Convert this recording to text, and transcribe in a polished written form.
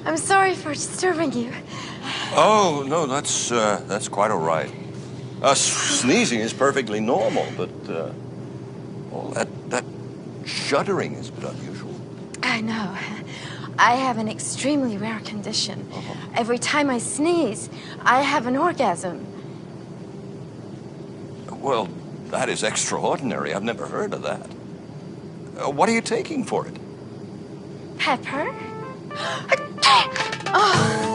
I'm sorry for disturbing you. Oh, no, that's quite all right. Sneezing is perfectly normal, but well, that shuddering is a bit unusual. I know. I have an extremely rare condition. Every time I sneeze, I have an orgasm. Well, that is extraordinary. I've never heard of that. What are you taking for it? Pepper? Oh.